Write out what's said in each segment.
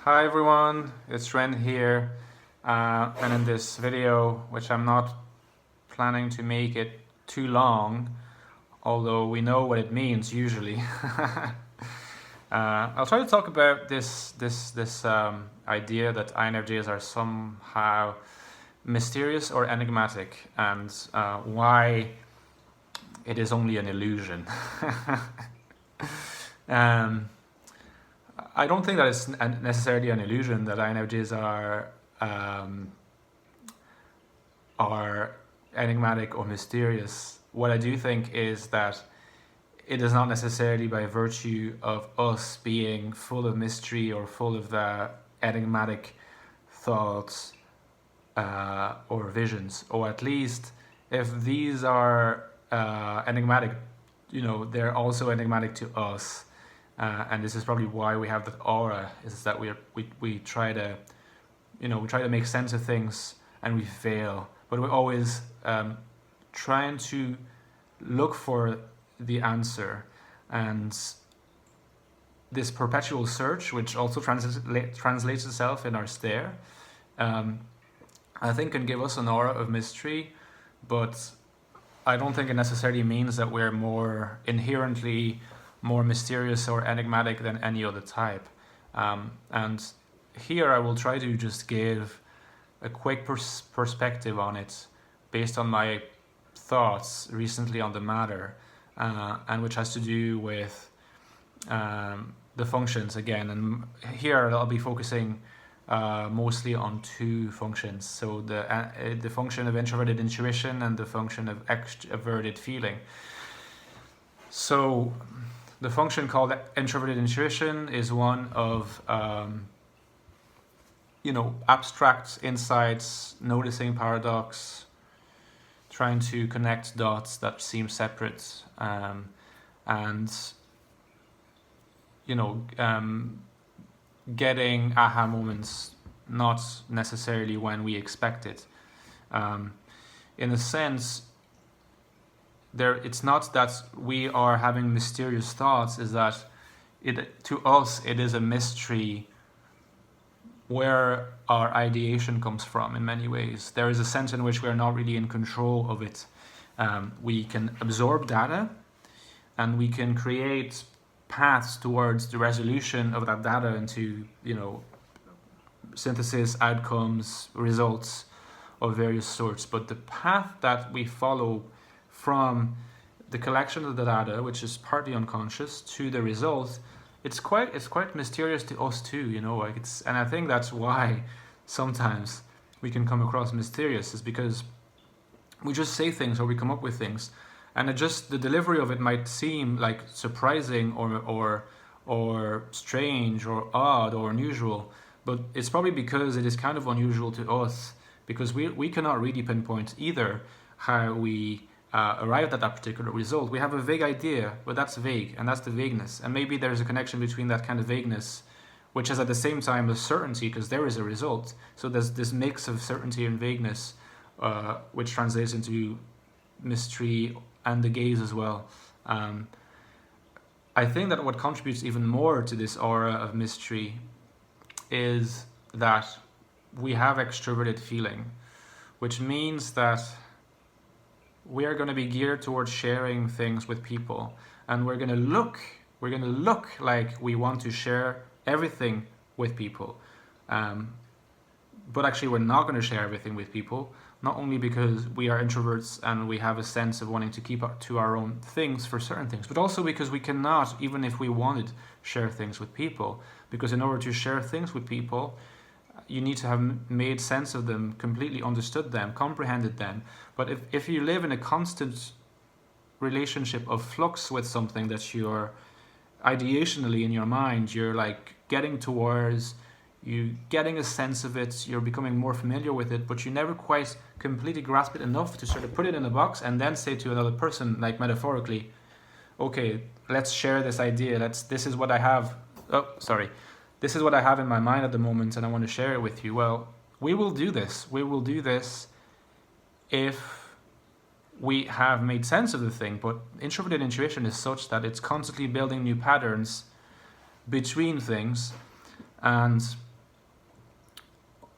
Hi everyone, it's Ren here, and in this video, which I'm not planning to make it too long, although we know what it means usually, I'll try to talk about this idea that INFJs are somehow mysterious or enigmatic, and why it is only an illusion. um, I don't think that it's necessarily an illusion that INFJs are enigmatic or mysterious. What I do think is that it is not necessarily by virtue of us being full of mystery or full of enigmatic thoughts or visions, or at least if these are enigmatic, they're also enigmatic to us. And this is probably why we have that aura, is that we try to, we try to make sense of things and we fail, but we're always trying to look for the answer. And this perpetual search, which also translates itself in our stare, I think can give us an aura of mystery, but I don't think it necessarily means that we're more inherently more mysterious or enigmatic than any other type. And here I will try to just give a quick perspective on it based on my thoughts recently on the matter, and which has to do with the functions again. And here I'll be focusing mostly on two functions. So the function of introverted intuition and the function of extroverted feeling. So the function called introverted intuition is one of, abstract insights, noticing paradox, trying to connect dots that seem separate, and, getting aha moments, not necessarily when we expect it. In a sense, it's not that we are having mysterious thoughts, is that to us it is a mystery where our ideation comes from in many ways. There is a sense in which we are not really in control of it. We can absorb data and we can create paths towards the resolution of that data into, synthesis, outcomes, results of various sorts. But the path that we follow from the collection of the data, which is partly unconscious, to the result, it's quite mysterious to us too, and I think that's why sometimes we can come across mysterious, is because we just say things or we come up with things, and the delivery of it might seem like surprising or strange or odd or unusual, but it's probably because it is kind of unusual to us, because we cannot really pinpoint either how we arrived at that particular result. We have a vague idea, but that's vague, and that's the vagueness. And maybe there's a connection between that kind of vagueness, which is at the same time a certainty, because there is a result. So there's this mix of certainty and vagueness, which translates into mystery and the gaze as well. I think that what contributes even more to this aura of mystery is that we have extroverted feeling, which means that we are going to be geared towards sharing things with people, and we're going to look like we want to share everything with people, but actually we're not going to share everything with people, not only because we are introverts and we have a sense of wanting to keep up to our own things for certain things, but also because we cannot, even if we wanted, share things with people, because in order to share things with people, you need to have made sense of them, completely understood them, comprehended them. But if you live in a constant relationship of flux with something that you're ideationally in your mind, you're like getting towards, you getting a sense of it, you're becoming more familiar with it, but you never quite completely grasp it enough to sort of put it in a box and then say to another person, like metaphorically, okay, let's share this idea, this is what I have in my mind at the moment and I want to share it with you. Well, we will do this if we have made sense of the thing, but introverted intuition is such that it's constantly building new patterns between things, and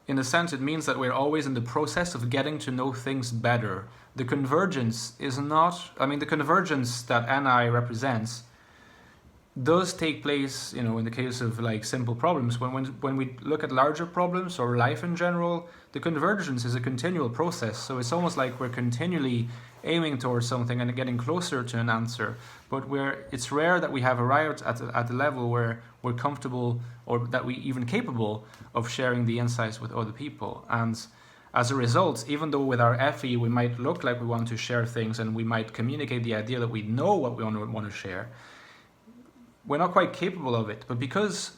in a sense, it means that we're always in the process of getting to know things better. The convergence is not, I mean, the convergence that NI represents does take place, in the case of like simple problems. When we look at larger problems or life in general, the convergence is a continual process. So it's almost like we're continually aiming towards something and getting closer to an answer. But it's rare that we have arrived at the level where we're comfortable or that we even capable of sharing the insights with other people. And as a result, even though with our FE we might look like we want to share things and we might communicate the idea that we know what we want to share, we're not quite capable of it. But because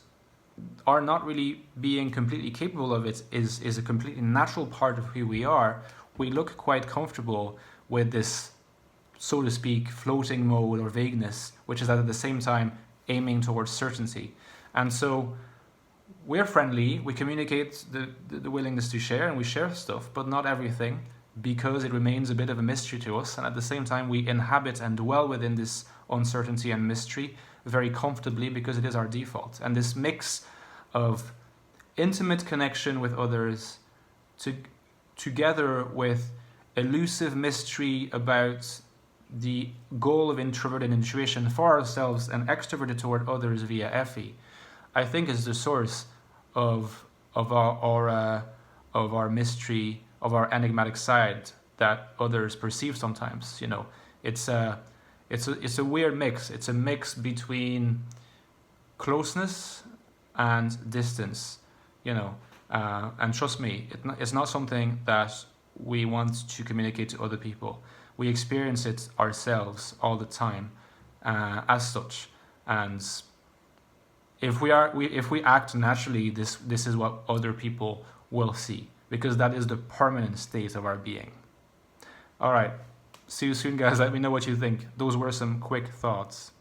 our not really being completely capable of it is a completely natural part of who we are, we look quite comfortable with this, so to speak, floating mode or vagueness, which is at the same time aiming towards certainty. And so we're friendly, we communicate the willingness to share, and we share stuff, but not everything, because it remains a bit of a mystery to us. And at the same time, we inhabit and dwell within this uncertainty and mystery very comfortably, because it is our default. And this mix of intimate connection with others together with elusive mystery about the goal of introverted intuition for ourselves and extroverted toward others via FE, I think is the source of our mystery, of our enigmatic side that others perceive sometimes. It's a weird mix. It's a mix between closeness and distance, and trust me, it's not something that we want to communicate to other people. We experience it ourselves all the time, as such. And if we act naturally, this is what other people will see, because that is the permanent state of our being. All right. See you soon, guys. Let me know what you think. Those were some quick thoughts.